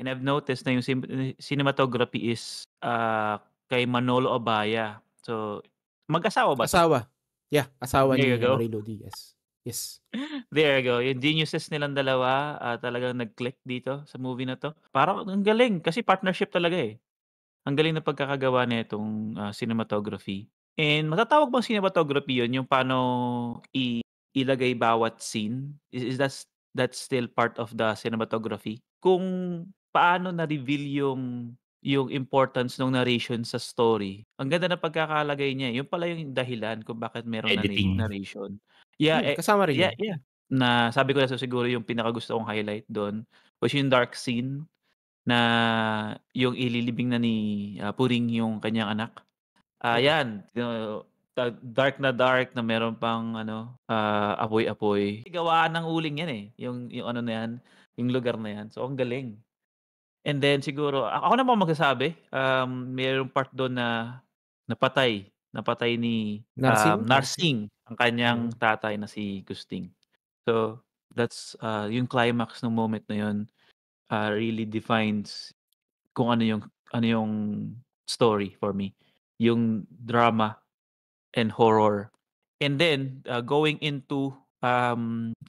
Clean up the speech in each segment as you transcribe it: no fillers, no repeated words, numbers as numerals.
And I've noticed na yung cinematography is, kay Manolo Abaya. So, mag-asawa ba 'to? Asawa. Yeah, asawa There you ni go. Rilo Diaz. Yes. There you go, yung geniuses nilang dalawa, talagang nag-click dito sa movie na 'to. Parang ang galing kasi partnership talaga, eh. Ang galing ng pagkakagawa nitong, cinematography. And matatawag bang cinematography yun, yung paano ilagay bawat scene? That's still part of the cinematography? Kung paano na-reveal yung importance ng narration sa story, ang ganda ng pagkakalagay niya, eh. Yun pala yung dahilan kung bakit merong Editing. narration. Yeah, Kasama rin yeah, 'yun. yeah. Nasabi ko na siguro yung pinakagusto kong highlight dun was yung dark scene na yung ililibing na ni, Puring yung kanyang anak. Oo. 'Yan, dark na dark na meron pang ano, apoy-apoy. Gawaan ng uling 'yan, eh, yung ano na 'yan, yung lugar na 'yan. So, ang galing. And then siguro ako na ba magsasabi, merong part dun na napatay ni, Narsing, Narsing. Narsing ang kanyang Mm. tatay na si Gusting. So, that's, yung climax nung moment na yun, really defines kung ano yung story for me, yung drama and horror. And then, going into,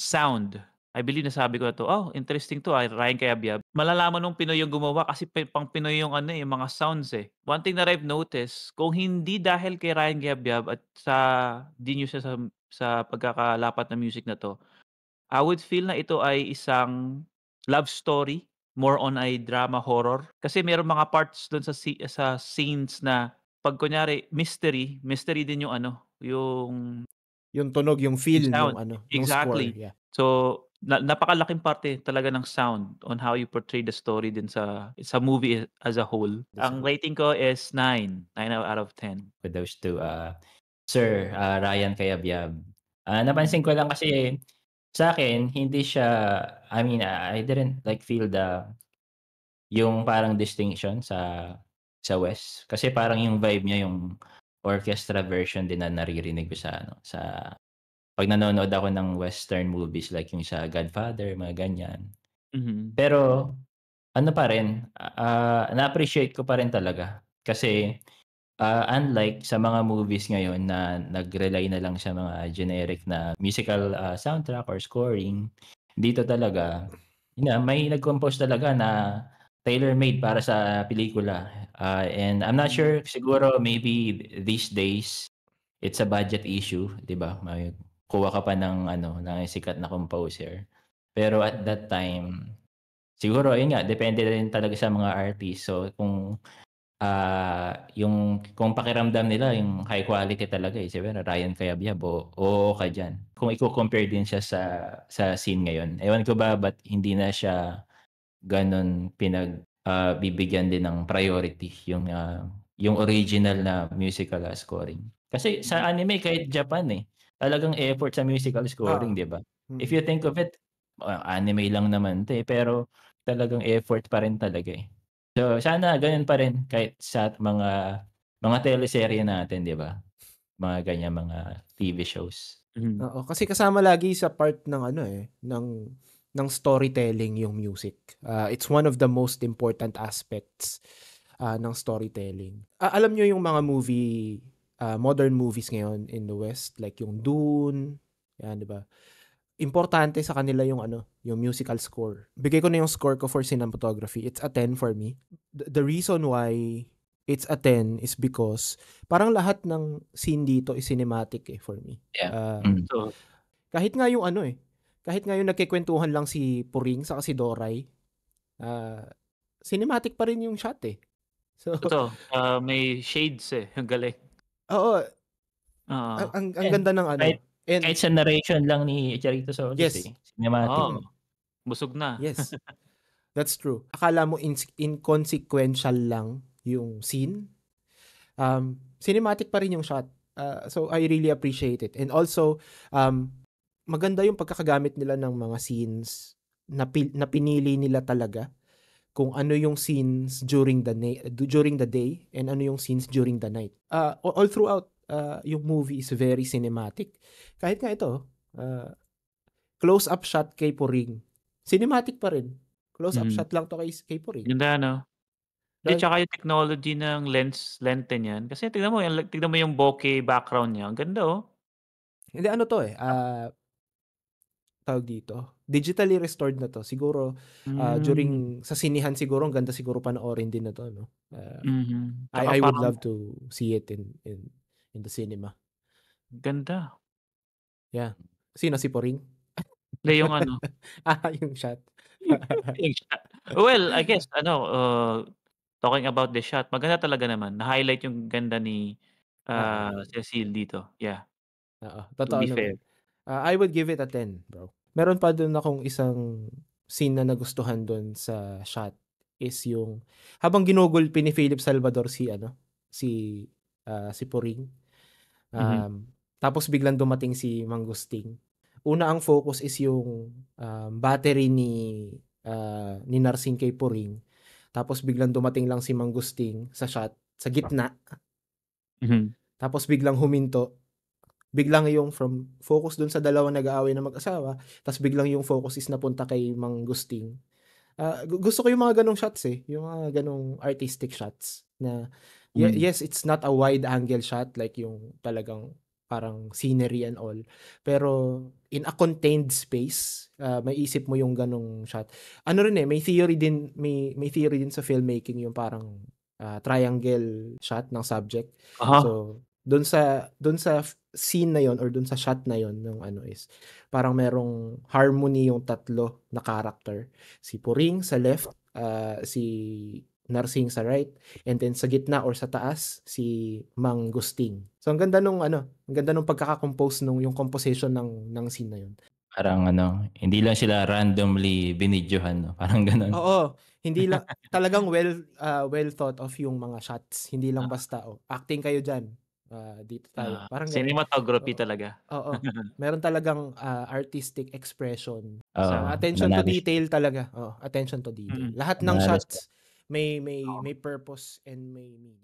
sound, I believe nasabi ko na 'to, "Oh, interesting 'to, Ryan Cayabyab." Malalaman nung Pinoy yung gumawa kasi pang Pinoy yung ano, eh, yung mga sounds, eh. One thing that I've noticed, kung hindi dahil kay Ryan Cayabyab at sa genius niya sa pagkakalapat ng music na 'to, I would feel na ito ay isang love story, more on ay drama horror. Kasi merong mga parts dun sa scenes na 'pag kunyari mystery, mystery din yung ano, Yung tunog, yung yung feel sound. nung ano, nung score, Exactly. yeah. So, napakalaking parte talaga ng sound on how you portray the story din sa movie as a whole. That's Ang a rating ko is 9 out of 10. With those two, Sir, Ryan Cayabyab. Mm. Napansin ko lang kasi sa'kin hindi siya I mean, I didn't like feel yung parang distinction sa West. Kasi parang yung vibe niya yung orchestra version din na naririnig ko sa ano, sa 'pag nanonood ako ng western movies like yung sa Godfather, mga ganyan. Mhm. Pero ano pa rin, na-appreciate ko pa rin talaga kasi unlike sa mga movies ngayon na nag-rely na lang sa mga generic na musical, soundtrack or scoring, dito talaga, yun nga, may nag-compose talaga na tailor-made para sa pelikula. And I'm not Hmm. sure, siguro maybe these days, it's a budget issue, 'di ba? May kuha ka pa ng ano, ng sikat na composer. Pero at that time, siguro ayun nga, depende rin talaga sa mga artist. So kung yung kung pakiramdam nila yung high quality talaga, eh, siguro Ryan Cayabyab oo ka diyan. Kung iko-compare din siya sa scene ngayon. Ewan ko ba ba't hindi na siya gano'n bibigyan din ng priority yung original na musical, scoring. Kasi sa anime kahit Japan, eh, talagang effort sa musical scoring, Oo. 'di ba? If Mm. you think of it, anime lang naman 'to, eh, pero talagang effort pa rin talaga, eh. So, sana gano'n pa rin kahit sa mga teleserye natin, 'di ba? Mga ganyan, mga TV shows. Mhm. Oo, kasi kasama lagi sa part ng ano, eh, ng storytelling yung music. It's one of the most important aspects, ng storytelling. Alam niyo yung mga modern movies ngayon in the West, like yung Dune, 'yan, 'di ba? Importante sa kanila yung ano, yung musical score. Bigay ko na yung score ko for cinematography. It's a 10 for me. The reason why it's a 10 is because parang lahat ng scene dito is cinematic, eh, for me. Yeah, Ah, hmm. So, kahit nga yung ano, eh, kahit nga yung nagkukuwentuhan lang si Puring saka si Doray, ah, cinematic pa rin yung shot, eh. So, totoo, may shades, eh, ang galing. oo, Oo. ang Yan, ganda ng ano, kahit and kahit sa narration lang ni Charito Solis, yes, eh, cinematic. Oo, mm, busog na. yes. That's true. Akala mo inconsequential lang yung scene, cinematic pa rin yung shot. So I really appreciate it. And also, maganda yung pagkakagamit nila ng mga scenes na pinili nila talaga kung ano yung scenes during the day and ano yung scenes during the night. All throughout, yung movie is very cinematic. Kahit nga ito, close-up shot kay Puring, cinematic pa rin. Close-up Mhm. shot lang 'to kay Puring. Ganda 'no? Hindi, Dahil tsaka yung technology ng lente niyan kasi tignan mo yung bokeh background niya, ang ganda, oh. hindi ano 'to, eh, tawag dito, digitally restored na 'to. Siguro, Hmm, during sa sinehan siguro ang ganda siguro panoorin din na 'to 'no. mhm. Tsaka I would parang love to see it in the cinema. ganda. Yeah. Sino, si Puring? Hindi yung ano, Yung shot. yung shot. Well, I guess ano, talking about the shot, maganda talaga naman. Na-highlight yung ganda ni, Yun. Cecile dito, yeah, Oo, to totoo be fair. naman. I would give it a 10, bro. Meron pa dun akong isang scene na nagustuhan dun sa shot is yung habang ginugulpi ni Philip Salvador si ano, si, si Puring, Mhm, um, tapos biglang dumating si Mangusting. Una ang focus is yung, battery ni Narsing kay Puring, tapos biglang dumating lang si Mangusting sa shot, sa gitna, mhm, tapos biglang huminto. Biglang yung from focus dun sa dalawang nag-aaway na mag-asawa, ta's biglang yung focus is napunta kay Mang Gusting. Gusto ko yung mga gano'ng shots, eh, yung mga gano'ng artistic shots na mhm. yes, it's not a wide angle shot like yung talagang parang scenery and all. Pero in a contained space, maiisip mo yung gano'ng shot. Ano rin, eh, may theory din sa filmmaking yung parang, triangle shot ng subject. Aha, So, dun sa scene na yon or dun sa shot na yon ng ano is parang merong harmony yung tatlo na character. Si Puring sa left, si Narsing sa right, and then sa gitna or sa taas si Mang Gusting. So ang ganda nung pagkaka-compose nung yung composition ng scene na yun. Parang ano, hindi lang sila randomly binidyohan 'no, parang gano'n. Oo, hindi lang talagang well thought of yung mga shots. Hindi lang ah, basta, "Oh, acting kayo diyan, dito tayo." Parang gano'n. cinematography Oo, talaga. oo. Meron talagang, artistic expression. Oo, Attention to manalo siya. detail talaga, oo, attention to detail. Mm. Lahat ng Manalo siya. shots may purpose and may meaning.